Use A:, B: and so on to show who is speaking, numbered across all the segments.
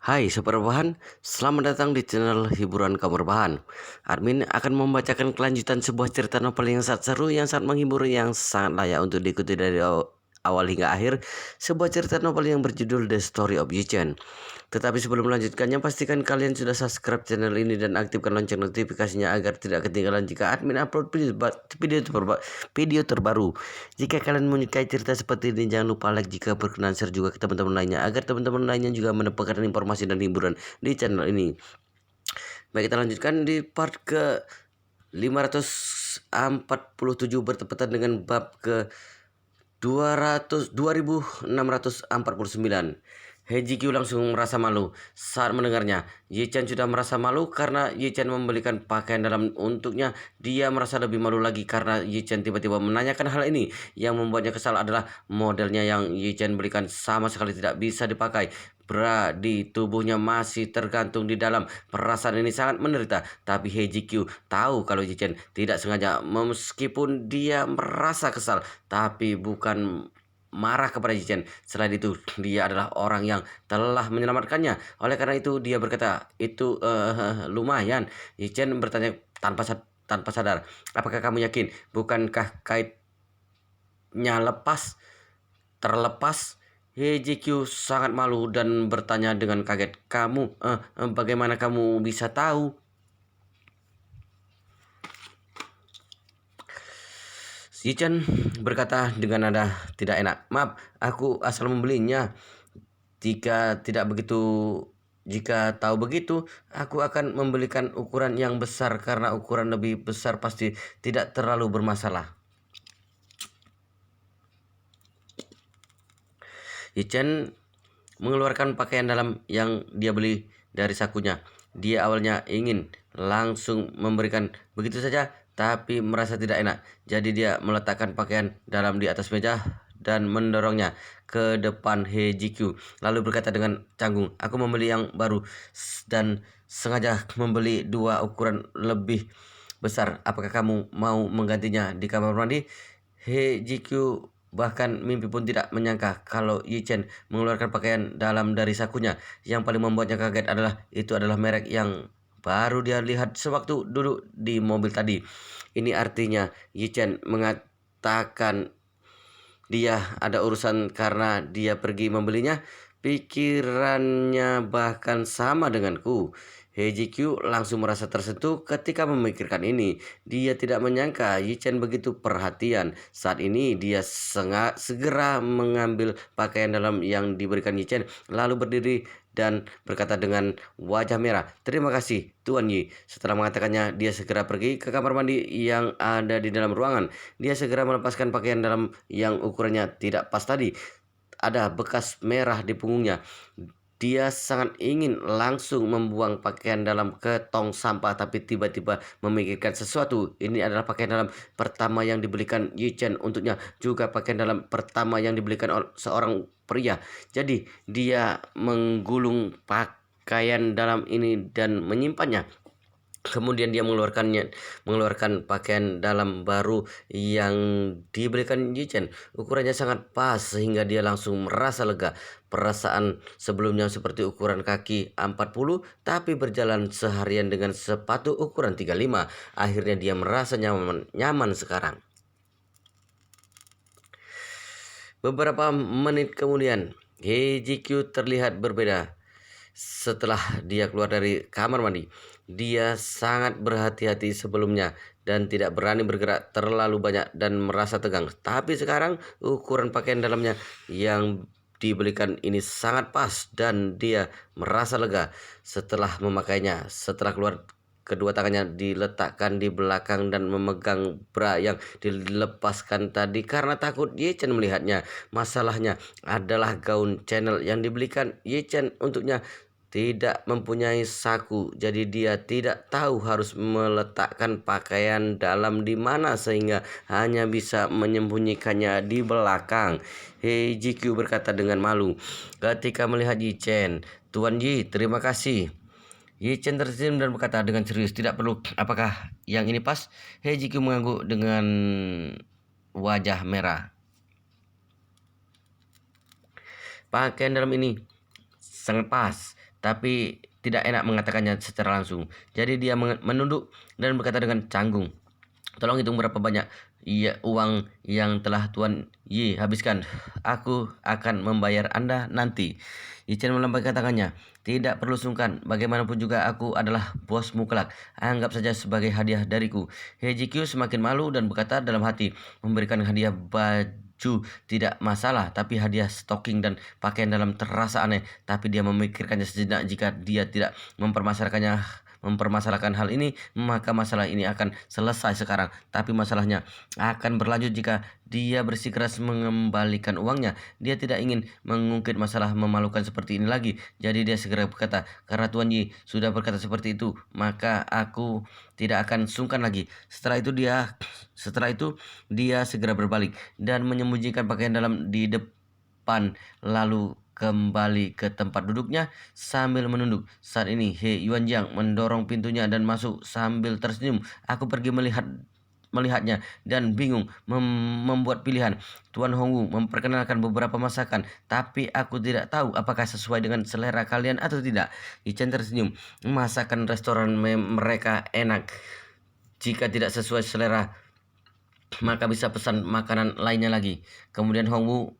A: Hai Sobat Rebahan, selamat datang di channel hiburan kamu rebahan. Admin akan membacakan kelanjutan sebuah cerita novel yang sangat seru, yang sangat menghibur, yang sangat layak untuk diikuti dari awal hingga akhir. Sebuah cerita novel yang berjudul The Story of Yi-chan. Tetapi sebelum melanjutkannya, pastikan kalian sudah subscribe channel ini dan aktifkan lonceng notifikasinya agar tidak ketinggalan jika admin upload video terbaru. Jika kalian menyukai cerita seperti ini, jangan lupa like, jika berkenan share juga ke teman-teman lainnya agar teman-teman lainnya juga mendapatkan informasi dan hiburan di channel ini. Baik, kita lanjutkan di part ke 547 bertepatan dengan bab ke 2649. Heiji-Kyu langsung merasa malu saat mendengarnya. Yi-chan sudah merasa malu karena Yi-chan membelikan pakaian dalam untuknya. Dia merasa lebih malu lagi karena Yi-chan tiba-tiba menanyakan hal ini. Yang membuatnya kesal adalah modelnya yang Yi-chan belikan sama sekali tidak bisa dipakai. Bra di tubuhnya masih tergantung di dalam. Perasaan ini sangat menderita. Tapi Heiji-Kyu tahu kalau Yi-chan tidak sengaja, meskipun dia merasa kesal, tapi bukan marah kepada Yi-chan. Selain itu, dia adalah orang yang telah menyelamatkannya. Oleh karena itu, dia berkata, itu lumayan. Yi-chan bertanya tanpa sadar, apakah kamu yakin? Bukankah kaitnya terlepas? Heiji-Kyu sangat malu dan bertanya dengan kaget, kamu, bagaimana kamu bisa tahu? Yi-chan berkata dengan nada tidak enak, maaf, aku asal membelinya. Jika tidak begitu, jika tahu begitu, aku akan membelikan ukuran yang besar karena ukuran lebih besar pasti tidak terlalu bermasalah. Yi-chan mengeluarkan pakaian dalam yang dia beli dari sakunya. Dia awalnya ingin langsung memberikan begitu saja, tapi merasa tidak enak. Jadi dia meletakkan pakaian dalam di atas meja dan mendorongnya ke depan Heiji-Kyu. Lalu berkata dengan canggung, aku membeli yang baru dan sengaja membeli dua ukuran lebih besar. Apakah kamu mau menggantinya di kamar mandi? Heiji-Kyu bahkan mimpi pun tidak menyangka kalau Yi-chan mengeluarkan pakaian dalam dari sakunya. Yang paling membuatnya kaget adalah itu adalah merek yang baru dia lihat sewaktu duduk di mobil tadi. Ini artinya Yi-chan mengatakan dia ada urusan karena dia pergi membelinya. Pikirannya bahkan sama denganku. Heiji-Kyu langsung merasa tersentuh ketika memikirkan ini. Dia tidak menyangka Yi-chan begitu perhatian. Saat ini dia segera mengambil pakaian dalam yang diberikan Yi-chan, lalu berdiri dan berkata dengan wajah merah, terima kasih Tuan Yi. Setelah mengatakannya, dia segera pergi ke kamar mandi yang ada di dalam ruangan. Dia segera melepaskan pakaian dalam yang ukurannya tidak pas tadi. Ada bekas merah di punggungnya. Dia sangat ingin langsung membuang pakaian dalam ke tong sampah, tapi tiba-tiba memikirkan sesuatu. Ini adalah pakaian dalam pertama yang dibelikan Yi-chan untuknya, juga pakaian dalam pertama yang dibelikan seorang pria. Jadi dia menggulung pakaian dalam ini dan menyimpannya. Kemudian dia mengeluarkan pakaian dalam baru yang diberikan Yi-chan. Ukurannya sangat pas sehingga dia langsung merasa lega. Perasaan sebelumnya seperti ukuran kaki 40, tapi berjalan seharian dengan sepatu ukuran 35. Akhirnya dia merasa nyaman sekarang. Beberapa menit kemudian, Heiji-Kyu terlihat berbeda. Setelah dia keluar dari kamar mandi, dia sangat berhati-hati sebelumnya dan tidak berani bergerak terlalu banyak dan merasa tegang. Tapi sekarang ukuran pakaian dalamnya yang dibelikan ini sangat pas dan dia merasa lega setelah memakainya. Setelah keluar, kedua tangannya diletakkan di belakang dan memegang bra yang dilepaskan tadi karena takut Yi-chan melihatnya. Masalahnya adalah gaun channel yang dibelikan Yi-chan untuknya tidak mempunyai saku, jadi dia tidak tahu harus meletakkan pakaian dalam di mana sehingga hanya bisa menyembunyikannya di belakang. Heiji-Kyu berkata dengan malu ketika melihat Yi-chan. Tuan Yi, terima kasih. Yi-chan tersenyum dan berkata dengan serius, tidak perlu, apakah yang ini pas? Heiji-Kyu mengangguk dengan wajah merah. Pakaian dalam ini sangat pas, tapi tidak enak mengatakannya secara langsung. Jadi dia menunduk dan berkata dengan canggung, "Tolong hitung berapa banyak uang yang telah Tuan Yi habiskan. Aku akan membayar Anda nanti." Yi Chen melambaikan tangannya. "Tidak perlu sungkan. Bagaimanapun juga aku adalah bosmu kelak. Anggap saja sebagai hadiah dariku." He Ji Kyu semakin malu dan berkata dalam hati, memberikan hadiah baju tidak masalah, tapi hadiah stocking dan pakaian dalam terasa aneh. Tapi dia memikirkannya sejenak. Jika dia tidak mempermasalahkan hal ini, maka masalah ini akan selesai sekarang. Tapi masalahnya akan berlanjut jika dia bersikeras mengembalikan uangnya. Dia tidak ingin mengungkit masalah memalukan seperti ini lagi. Jadi dia segera berkata, "Karena Tuan Yi sudah berkata seperti itu, maka aku tidak akan sungkan lagi." Setelah itu dia segera berbalik dan menyembunyikan pakaian dalam di depan, lalu kembali ke tempat duduknya sambil menunduk. Saat ini He Yuanjiang mendorong pintunya dan masuk sambil tersenyum. "Aku pergi melihatnya dan bingung membuat pilihan. Tuan Hongwu memperkenalkan beberapa masakan, tapi aku tidak tahu apakah sesuai dengan selera kalian atau tidak." Yichen tersenyum. "Masakan restoran mereka enak. Jika tidak sesuai selera, maka bisa pesan makanan lainnya lagi." Kemudian Hongwu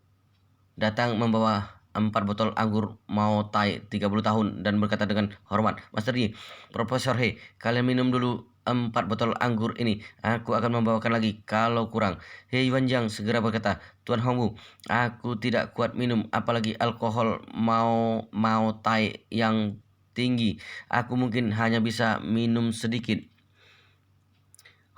A: datang membawa 4 botol anggur Mao Tai 30 tahun dan berkata dengan hormat, "Master Yi, Profesor He, kalian minum dulu 4 botol anggur ini. Aku akan membawakan lagi kalau kurang." He Yuanjiang segera berkata, "Tuan Hongwu, aku tidak kuat minum, apalagi alkohol Mao Tai yang tinggi. Aku mungkin hanya bisa minum sedikit."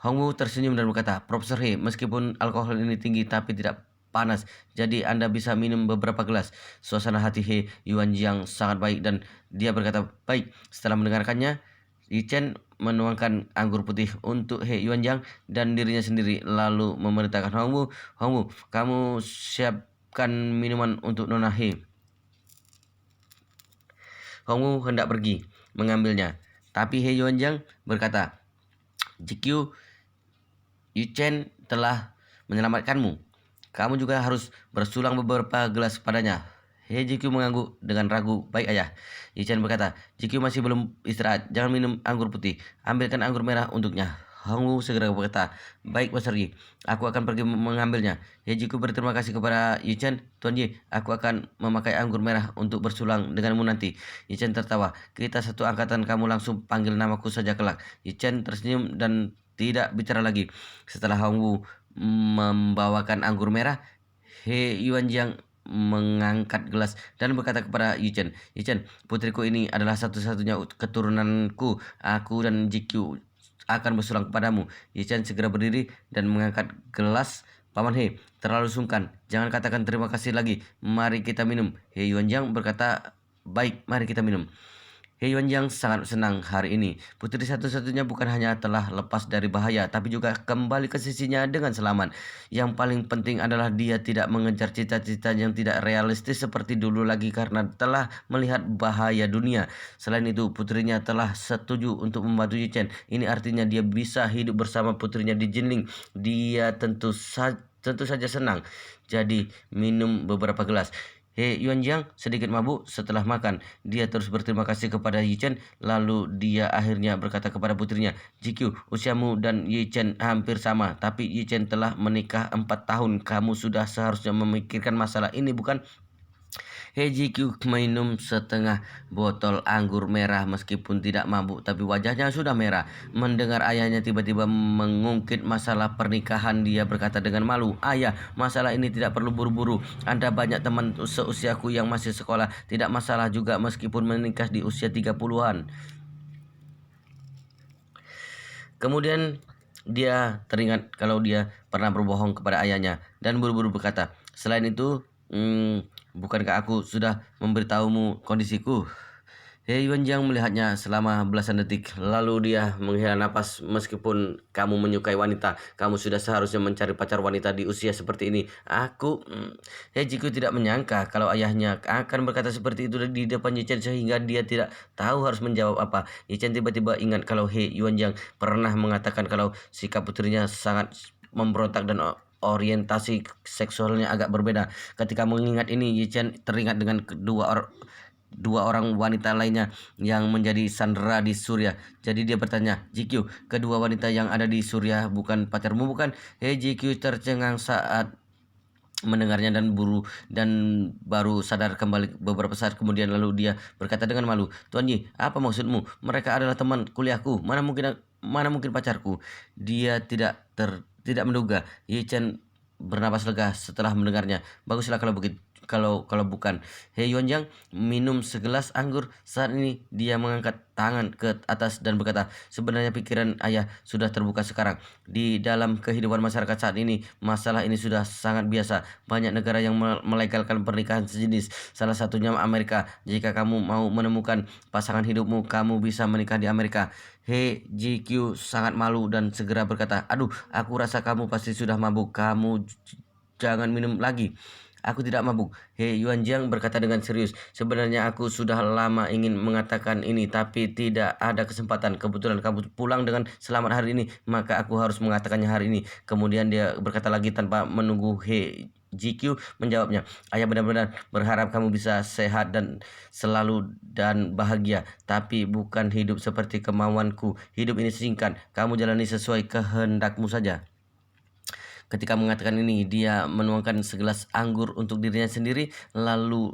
A: Hongwu tersenyum dan berkata, "Profesor He, meskipun alkohol ini tinggi tapi tidak panas, jadi Anda bisa minum beberapa gelas." Suasana hati He Yuanjiang sangat baik dan dia berkata, "Baik." Setelah mendengarkannya, Yi Chen menuangkan anggur putih untuk He Yuanjiang dan dirinya sendiri, lalu memerintahkan Hongwu, "Hongwu, kamu siapkan minuman untuk Nona He." Hongwu hendak pergi mengambilnya, tapi He Yuanjiang berkata, "Jikyu, Yu Chen telah menyelamatkanmu. Kamu juga harus bersulang beberapa gelas padanya." He Jikyu mengangguk dengan ragu. "Baik, ayah." Yu Chen berkata, "Jikyu masih belum istirahat. Jangan minum anggur putih. Ambilkan anggur merah untuknya." Hongwu segera berkata, "Baik, Master Yi. Aku akan pergi mengambilnya." He Jikyu berterima kasih kepada Yu Chen. "Tuan Yi, aku akan memakai anggur merah untuk bersulang denganmu nanti." Yu Chen tertawa. "Kita satu angkatan, kamu langsung panggil namaku saja kelak." Yu Chen tersenyum dan tidak bicara lagi. Setelah Hongwu membawakan anggur merah, He Yuanjiang mengangkat gelas dan berkata kepada Yu Chen, "Yu Chen, putriku ini adalah satu-satunya keturunanku. Aku dan Jikyu akan bersulang kepadamu." Yu Chen segera berdiri dan mengangkat gelas. "Paman He, terlalu sungkan. Jangan katakan terima kasih lagi. Mari kita minum." He Yuanjiang berkata, "Baik, mari kita minum." He Yuanjiang sangat senang hari ini. Putri satu-satunya bukan hanya telah lepas dari bahaya, tapi juga kembali ke sisinya dengan selamat. Yang paling penting adalah dia tidak mengejar cita-cita yang tidak realistis seperti dulu lagi karena telah melihat bahaya dunia. Selain itu, putrinya telah setuju untuk membantu Yu Chen. Ini artinya dia bisa hidup bersama putrinya di Jinling. Dia tentu saja senang. Jadi, minum beberapa gelas. He Yuanjiang sedikit mabuk setelah makan. Dia terus berterima kasih kepada Yi Chen, lalu dia akhirnya berkata kepada putrinya, "Jikyu, usiamu dan Yi Chen hampir sama, tapi Yi Chen telah menikah 4 tahun. Kamu sudah seharusnya memikirkan masalah ini, bukan?" He Ji Kyu minum setengah botol anggur merah meskipun tidak mabuk, tapi wajahnya sudah merah. Mendengar ayahnya tiba-tiba mengungkit masalah pernikahan, dia berkata dengan malu, "Ayah, masalah ini tidak perlu buru-buru. Anda banyak teman seusiaku yang masih sekolah. Tidak masalah juga meskipun menikah di usia 30-an." Kemudian dia teringat kalau dia pernah berbohong kepada ayahnya dan buru-buru berkata, "Selain itu, bukankah aku sudah memberitahumu kondisiku?" He Yuanjiang melihatnya selama belasan detik, lalu dia menghela napas. "Meskipun kamu menyukai wanita, kamu sudah seharusnya mencari pacar wanita di usia seperti ini." He Jiku tidak menyangka kalau ayahnya akan berkata seperti itu di depan Yi Chen sehingga dia tidak tahu harus menjawab apa. Yi Chen tiba-tiba ingat kalau He Yuanjiang pernah mengatakan kalau sikap putrinya sangat memberontak dan orientasi seksualnya agak berbeda. Ketika mengingat ini, Yi Chen teringat dengan dua orang wanita lainnya yang menjadi sandera di Suriah. Jadi dia bertanya, GQ, kedua wanita yang ada di Suriah bukan pacarmu bukan? GQ tercengang saat mendengarnya dan baru sadar kembali beberapa saat kemudian, lalu dia berkata dengan malu, "Tuan Yi, apa maksudmu? Mereka adalah teman kuliahku. Mana mungkin pacarku?" Dia tidak menduga. Yi Chen bernapas lega setelah mendengarnya. "Baguslah kalau begitu. Kalau bukan." He Yuanjiang minum segelas anggur. Saat ini dia mengangkat tangan ke atas dan berkata, "Sebenarnya pikiran ayah sudah terbuka sekarang. Di dalam kehidupan masyarakat saat ini, masalah ini sudah sangat biasa. Banyak negara yang melegalkan pernikahan sejenis, salah satunya Amerika. Jika kamu mau menemukan pasangan hidupmu, kamu bisa menikah di Amerika." He GQ sangat malu dan segera berkata, "Aduh, aku rasa kamu pasti sudah mabuk. Kamu jangan minum lagi." "Aku tidak mabuk." He Yuanjiang berkata dengan serius. "Sebenarnya aku sudah lama ingin mengatakan ini, tapi tidak ada kesempatan. Kebetulan kamu pulang dengan selamat hari ini, maka aku harus mengatakannya hari ini." Kemudian dia berkata lagi tanpa menunggu He GQ menjawabnya, "Ayah benar-benar berharap kamu bisa sehat dan selalu dan bahagia, tapi bukan hidup seperti kemauanku. Hidup ini singkat, kamu jalani sesuai kehendakmu saja." Ketika mengatakan ini, dia menuangkan segelas anggur untuk dirinya sendiri, lalu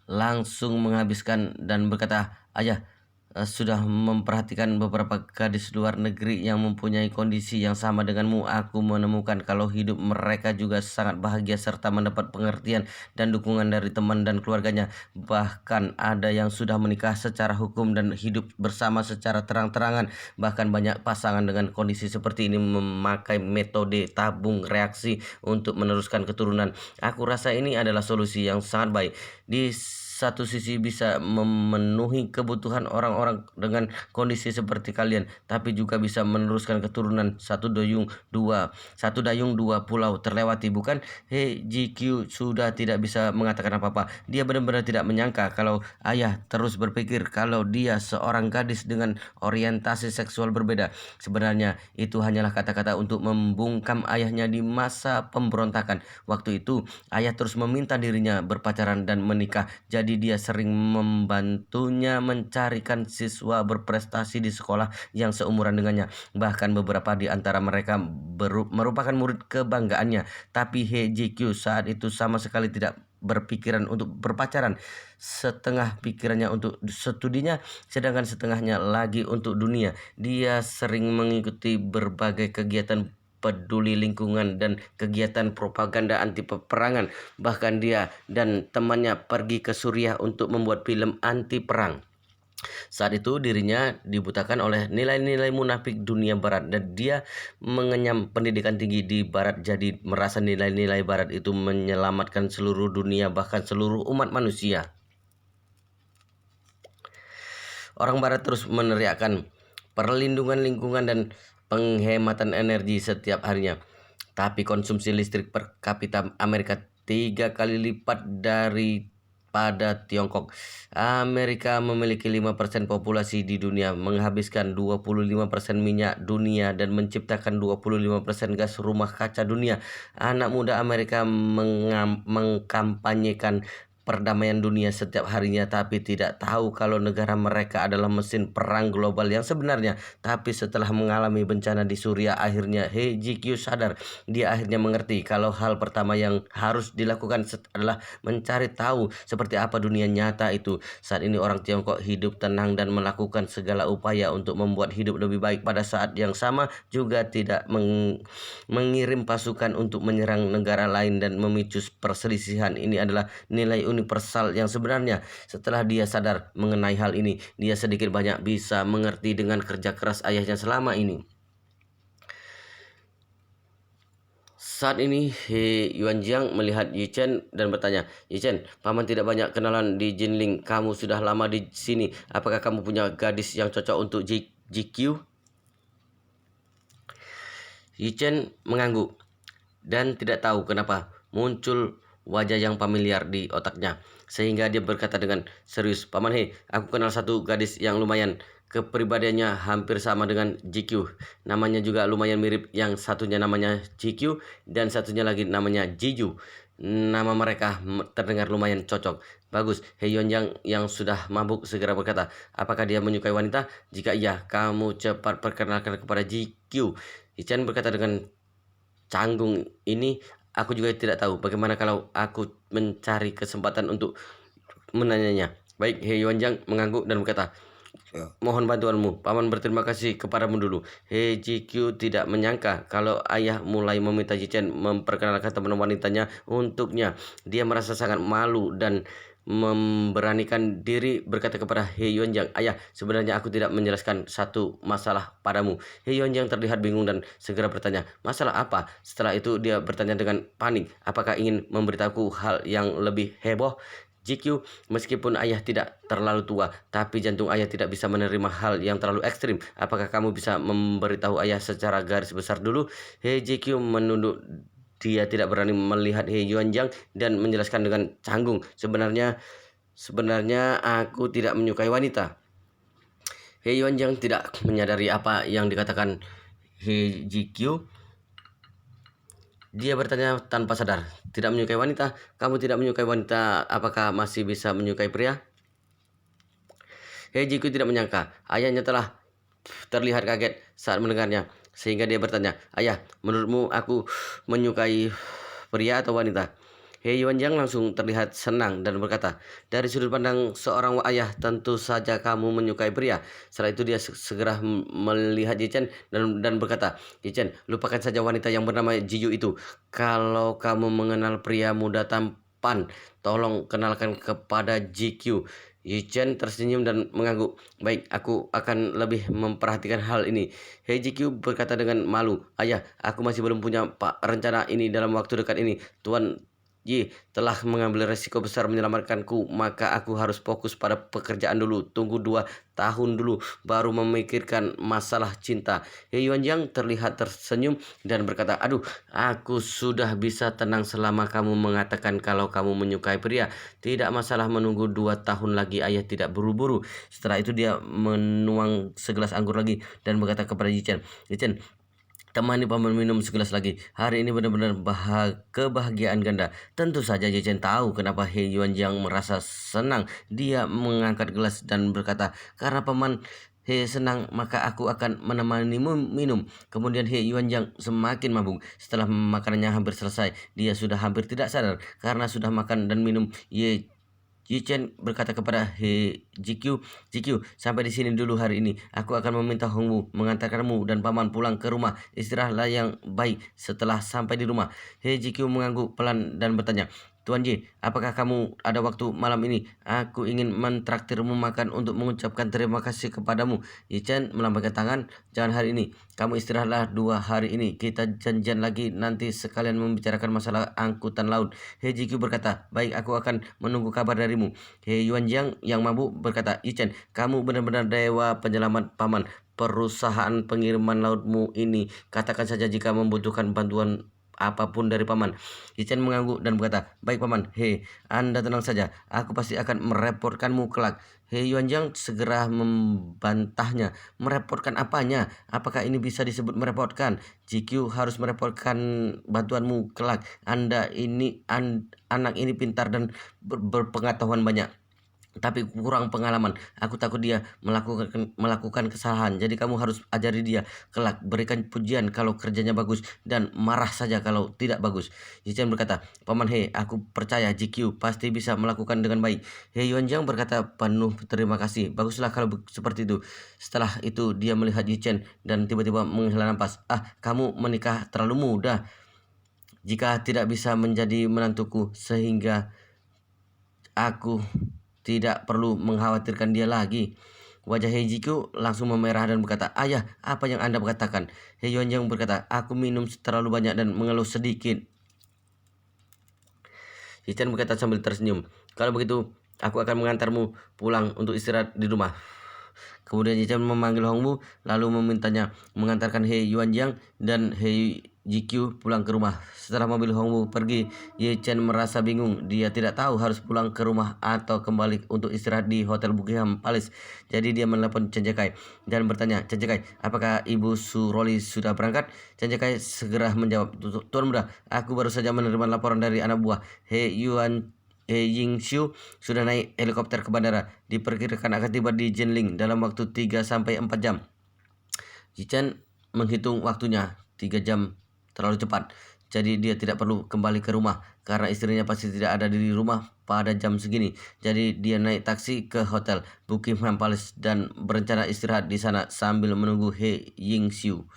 A: langsung menghabiskan dan berkata, "Ayah, sudah memperhatikan beberapa gadis luar negeri yang mempunyai kondisi yang sama denganmu. Aku menemukan kalau hidup mereka juga sangat bahagia serta mendapat pengertian dan dukungan dari teman dan keluarganya. Bahkan ada yang sudah menikah secara hukum dan hidup bersama secara terang-terangan. Bahkan banyak pasangan dengan kondisi seperti ini memakai metode tabung reaksi untuk meneruskan keturunan. Aku rasa ini adalah solusi yang sangat baik. Di satu sisi bisa memenuhi kebutuhan orang-orang dengan kondisi seperti kalian, tapi juga bisa meneruskan keturunan. Satu dayung dua pulau terlewati, bukan?" He GQ sudah tidak bisa mengatakan apa-apa. Dia benar-benar tidak menyangka kalau ayah terus berpikir kalau dia seorang gadis dengan orientasi seksual berbeda. Sebenarnya itu hanyalah kata-kata untuk membungkam ayahnya di masa pemberontakan. Waktu itu ayah terus meminta dirinya berpacaran dan menikah, jadi dia sering membantunya mencarikan siswa berprestasi di sekolah yang seumuran dengannya. Bahkan beberapa di antara mereka merupakan murid kebanggaannya. Tapi He GQ saat itu sama sekali tidak berpikiran untuk berpacaran. Setengah pikirannya untuk studinya, sedangkan setengahnya lagi untuk dunia. Dia sering mengikuti berbagai kegiatan peduli lingkungan dan kegiatan propaganda anti peperangan. Bahkan dia dan temannya pergi ke Suriah untuk membuat film anti perang. Saat itu dirinya dibutakan oleh nilai-nilai munafik dunia barat dan dia mengenyam pendidikan tinggi di barat, jadi merasa nilai-nilai barat itu menyelamatkan seluruh dunia, bahkan seluruh umat manusia. Orang barat terus meneriakkan perlindungan lingkungan dan penghematan energi setiap harinya. Tapi konsumsi listrik per kapita Amerika 3 kali lipat daripada Tiongkok. Amerika memiliki 5% populasi di dunia, menghabiskan 25% minyak dunia dan menciptakan 25% gas rumah kaca dunia. Anak muda Amerika mengkampanyekan perdamaian dunia setiap harinya, tapi tidak tahu kalau negara mereka adalah mesin perang global yang sebenarnya. Tapi setelah mengalami bencana di Suriah, akhirnya He GQ sadar. Dia akhirnya mengerti kalau hal pertama yang harus dilakukan adalah mencari tahu seperti apa dunia nyata itu. Saat ini orang Tiongkok hidup tenang dan melakukan segala upaya untuk membuat hidup lebih baik. Pada saat yang sama juga tidak mengirim pasukan untuk menyerang negara lain dan memicu perselisihan. Ini adalah nilai universal yang sebenarnya. Setelah dia sadar mengenai hal ini, dia sedikit banyak bisa mengerti dengan kerja keras ayahnya selama ini. Saat ini He Yuanjiang melihat Yi Chen dan bertanya, "Yi Chen, paman tidak banyak kenalan di Jinling. Kamu sudah lama di sini. Apakah kamu punya gadis yang cocok untuk GQ?" Yi Chen mengangguk dan tidak tahu kenapa muncul wajah yang familiar di otaknya, sehingga dia berkata dengan serius, "Paman He, aku kenal satu gadis yang lumayan. Kepribadiannya hampir sama dengan GQ. Namanya juga lumayan mirip. Yang satunya namanya GQ dan satunya lagi namanya Jiju. Nama mereka terdengar lumayan cocok. Bagus. He Yuanjang yang sudah mabuk segera berkata, apakah dia menyukai wanita? Jika iya, kamu cepat perkenalkan kepada GQ. Chen berkata dengan canggung, ini aku juga tidak tahu. Bagaimana kalau aku mencari kesempatan untuk menanyanya? Baik, He Yuanjang mengangguk dan berkata, mohon bantuanmu. Paman berterima kasih kepadamu dulu. He Ji-Q tidak menyangka kalau ayah mulai meminta Ji-Chen memperkenalkan teman wanitanya untuknya. Dia merasa sangat malu dan memberanikan diri berkata kepada He Yuanjang, ayah, sebenarnya aku tidak menjelaskan satu masalah padamu. He Yuanjang terlihat bingung dan segera bertanya, masalah apa? Setelah itu dia bertanya dengan panik, apakah ingin memberitahu hal yang lebih heboh? GQ, meskipun ayah tidak terlalu tua, tapi jantung ayah tidak bisa menerima hal yang terlalu ekstrim. Apakah kamu bisa memberitahu ayah secara garis besar dulu? He GQ menunduk. Dia tidak berani melihat He Yuanjang dan menjelaskan dengan canggung. Sebenarnya aku tidak menyukai wanita. He Yuanjang tidak menyadari apa yang dikatakan He GQ. Dia bertanya tanpa sadar, tidak menyukai wanita? Kamu tidak menyukai wanita, apakah masih bisa menyukai pria? He Ji-Q tidak menyangka, ayahnya telah terlihat kaget saat mendengarnya. Sehingga dia bertanya, ayah, menurutmu aku menyukai pria atau wanita? He Yuanjang langsung terlihat senang dan berkata, dari sudut pandang seorang ayah tentu saja kamu menyukai pria. Setelah itu dia segera melihat Ji-Chen dan berkata, Ji-Chen, lupakan saja wanita yang bernama Jiyu itu. Kalau kamu mengenal pria muda tampan, tolong kenalkan kepada GQ. Ji-Chen tersenyum dan mengangguk. Baik, aku akan lebih memperhatikan hal ini. Hei GQ berkata dengan malu, ayah, aku masih belum punya rencana ini dalam waktu dekat ini. Tuan Yi telah mengambil resiko besar menyelamatkanku, maka aku harus fokus pada pekerjaan dulu. Tunggu 2 tahun dulu, baru memikirkan masalah cinta. He Yuanjang terlihat tersenyum dan berkata, aduh, aku sudah bisa tenang selama kamu mengatakan kalau kamu menyukai pria. Tidak masalah menunggu 2 tahun lagi, ayah tidak buru-buru. Setelah itu dia menuang segelas anggur lagi dan berkata kepada Yichen, Yichen, temani paman minum segelas lagi. Hari ini benar-benar kebahagiaan ganda. Tentu saja Jajan tahu kenapa He Yuanjang merasa senang. Dia mengangkat gelas dan berkata, karena paman He senang, maka aku akan menemanimu minum. Kemudian He Yuanjang semakin mabuk. Setelah makanannya hampir selesai, dia sudah hampir tidak sadar karena sudah makan dan minum. Yichen berkata kepada He GQ, sampai di sini dulu hari ini. Aku akan meminta Hongwu mengantarkanmu dan paman pulang ke rumah. Istirahatlah yang baik setelah sampai di rumah. He GQ mengangguk pelan dan bertanya, Tuan Ji, apakah kamu ada waktu malam ini? Aku ingin mentraktirmu makan untuk mengucapkan terima kasih kepadamu. Yichen melambaikan tangan, jangan hari ini. Kamu istirahatlah 2 hari ini. Kita janjian lagi nanti sekalian membicarakan masalah angkutan laut. He GQ berkata, baik, aku akan menunggu kabar darimu. He Yuanjang yang mabuk berkata, Yichen, kamu benar-benar dewa penyelamat paman. Perusahaan pengiriman lautmu ini, katakan saja jika membutuhkan bantuan apapun dari paman. Yichen mengangguk dan berkata, baik paman. He, Anda tenang saja, aku pasti akan merepotkanmu kelak. He Yuanjang segera membantahnya. Merepotkan apanya? Apakah ini bisa disebut merepotkan? GQ harus merepotkan bantuanmu kelak. Anda ini anak ini pintar dan berpengetahuan banyak, tapi kurang pengalaman. Aku takut dia melakukan kesalahan. Jadi kamu harus ajari dia kelak. Berikan pujian kalau kerjanya bagus dan marah saja kalau tidak bagus. Yichen berkata, paman He, aku percaya GQ pasti bisa melakukan dengan baik. He Yuanjang berkata penuh terima kasih. Baguslah kalau seperti itu. Setelah itu dia melihat Yichen dan tiba-tiba menghela nafas. Kamu menikah terlalu muda. Jika tidak bisa menjadi menantuku, sehingga aku tidak perlu mengkhawatirkan dia lagi. Wajah He Ji-Q langsung memerah dan berkata, ayah, apa yang Anda katakan? He Yuanjang berkata, aku minum terlalu banyak dan mengeluh sedikit. Yichen berkata sambil tersenyum, kalau begitu aku akan mengantarmu pulang untuk istirahat di rumah. Kemudian Yichen memanggil Hongwu lalu memintanya mengantarkan He Yuanjang dan He GQ pulang ke rumah. Setelah mobil Hongwu pergi, Ye Chen merasa bingung. Dia tidak tahu harus pulang ke rumah atau kembali untuk istirahat di Hotel Buckingham Palace. Jadi dia menelepon Chen Jekai dan bertanya, "Chen Jekai, apakah Ibu Suroli sudah berangkat?" Chen Jekai segera menjawab, "Tuan muda, aku baru saja menerima laporan dari anak buah He Yingxiu sudah naik helikopter ke bandara. Diperkirakan akan tiba di Jinling dalam waktu 3 sampai 4 jam." Ye Chen menghitung waktunya 3 jam terlalu cepat. Jadi dia tidak perlu kembali ke rumah karena istrinya pasti tidak ada di rumah pada jam segini. Jadi dia naik taksi ke hotel Buckingham Palace dan berencana istirahat di sana sambil menunggu He Yingxiu.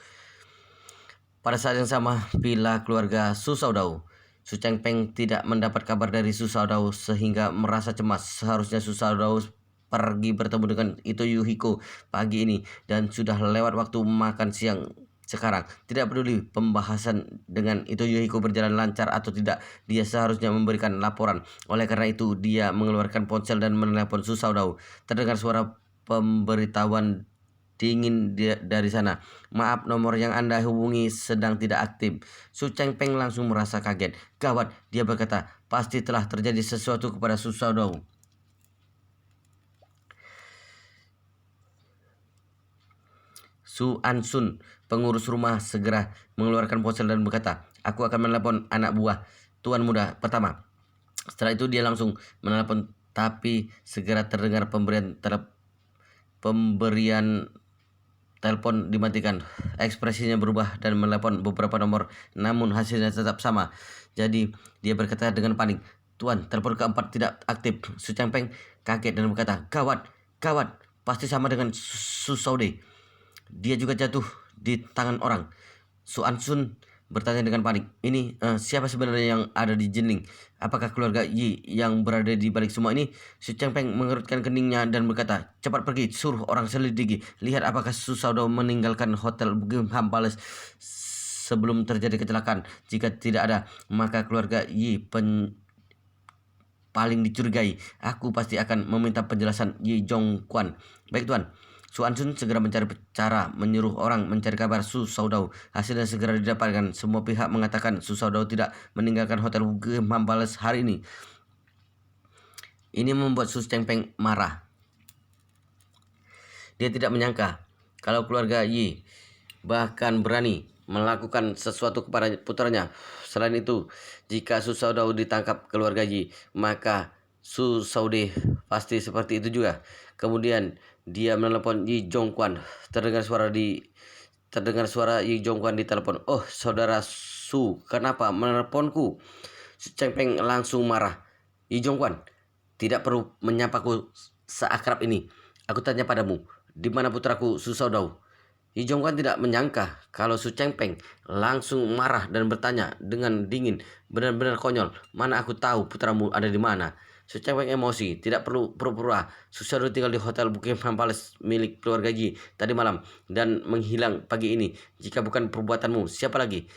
A: Pada saat yang sama, bila keluarga Su Shaodao, Su Chengpeng tidak mendapat kabar dari Su Shaodao sehingga merasa cemas. Seharusnya Su Shaodao pergi bertemu dengan Ito Yuhiko pagi ini dan sudah lewat waktu makan siang. Sekarang, tidak peduli pembahasan dengan Ito Yuhiko berjalan lancar atau tidak, dia seharusnya memberikan laporan. Oleh karena itu, dia mengeluarkan ponsel dan menelepon Su Shaodao. Terdengar suara pemberitahuan dingin dari sana. "Maaf, nomor yang Anda hubungi sedang tidak aktif." Su Chengpeng langsung merasa kaget. Gawat, dia berkata, pasti telah terjadi sesuatu kepada Su Shaodao. Su Ansun, pengurus rumah, segera mengeluarkan ponsel dan berkata, "Aku akan menelepon anak buah tuan muda pertama." Setelah itu dia langsung menelepon, tapi segera terdengar pemberian telepon dimatikan. Ekspresinya berubah dan menelepon beberapa nomor, namun hasilnya tetap sama. Jadi dia berkata dengan panik, "Tuan, telepon keempat tidak aktif." Su Chengpeng kaget dan berkata, "Gawat, gawat, pasti sama dengan Su Saude. Dia juga jatuh di tangan orang." Su Ansun bertanya dengan panik, "Ini siapa sebenarnya yang ada di Jinling? Apakah keluarga Yi yang berada di balik semua ini?" Su Chengpeng mengerutkan keningnya dan berkata, "Cepat pergi, suruh orang selidiki. Lihat apakah Su Shaodao meninggalkan Hotel Buckingham Palace sebelum terjadi kecelakaan. Jika tidak ada, maka keluarga Yi paling dicurigai. Aku pasti akan meminta penjelasan Yi Zhongquan." "Baik, Tuan." Su Ansun segera mencari cara, menyuruh orang mencari kabar Su Shaodao. Hasilnya segera didapatkan. Semua pihak mengatakan Su Shaodao tidak meninggalkan Hotel Buckingham Palace hari ini. Ini membuat Su Chengpeng marah. Dia tidak menyangka kalau keluarga Yi bahkan berani melakukan sesuatu kepada putranya. Selain itu, jika Su Shaodao ditangkap keluarga Yi, maka Su Saude pasti seperti itu juga. Kemudian dia menelepon Yi Zhongquan. Terdengar suara Yi Zhongquan di telepon. "Oh, saudara Su, kenapa meneleponku?" Su Chengpeng langsung marah. "Yi Zhongquan, tidak perlu menyapaku seakrab ini. Aku tanya padamu, di mana putraku Su Shaodao?" Yi Zhongquan tidak menyangka kalau Su Chengpeng langsung marah dan bertanya dengan dingin, "Benar-benar konyol. Mana aku tahu putramu ada di mana?" Su Chengpeng emosi, "Tidak perlu pura-pura. Su Shaodao tinggal di Hotel Buckingham Palace milik keluarga Yi tadi malam dan menghilang pagi ini. Jika bukan perbuatanmu, siapa lagi?"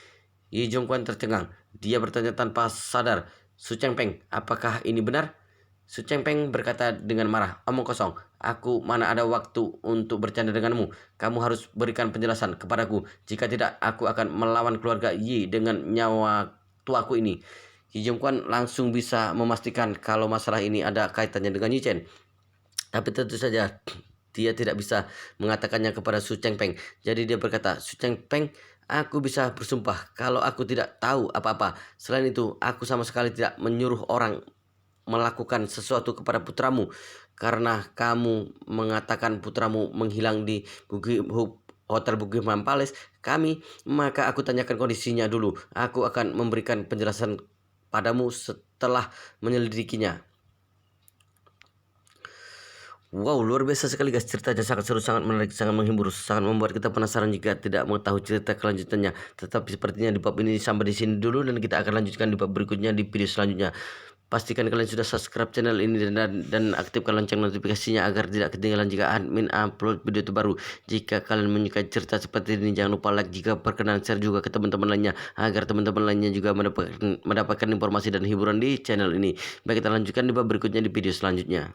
A: Yi Zhongquan tercengang. Dia bertanya tanpa sadar, "Su Chengpeng, apakah ini benar?" Su Chengpeng berkata dengan marah, "Omong kosong. Aku mana ada waktu untuk bercanda denganmu. Kamu harus berikan penjelasan kepadaku. Jika tidak, aku akan melawan keluarga Yi dengan nyawa tuaku ini." Yi Zhongquan langsung bisa memastikan kalau masalah ini ada kaitannya dengan Yi Chen. Tapi tentu saja dia tidak bisa mengatakannya kepada Su Chengpeng. Jadi dia berkata, "Su Chengpeng, aku bisa bersumpah kalau aku tidak tahu apa-apa. Selain itu, aku sama sekali tidak menyuruh orang melakukan sesuatu kepada putramu. Karena kamu mengatakan putramu menghilang di Hotel Buckingham Palace maka aku tanyakan kondisinya dulu. Aku akan memberikan penjelasan padamu setelah menyelidikinya." Wow, luar biasa sekali guys, ceritanya sangat seru, sangat menarik, sangat menghibur, sangat membuat kita penasaran jika tidak mengetahui cerita kelanjutannya. Tetapi sepertinya di bab ini sampai di sini dulu dan kita akan lanjutkan di bab berikutnya di video selanjutnya. Pastikan kalian sudah subscribe channel ini dan aktifkan lonceng notifikasinya agar tidak ketinggalan jika admin upload video terbaru. Jika kalian menyukai cerita seperti ini, jangan lupa like, jika berkenan share juga ke teman-teman lainnya agar teman-teman lainnya juga mendapatkan informasi dan hiburan di channel ini. Baik, kita lanjutkan di bab berikutnya di video selanjutnya.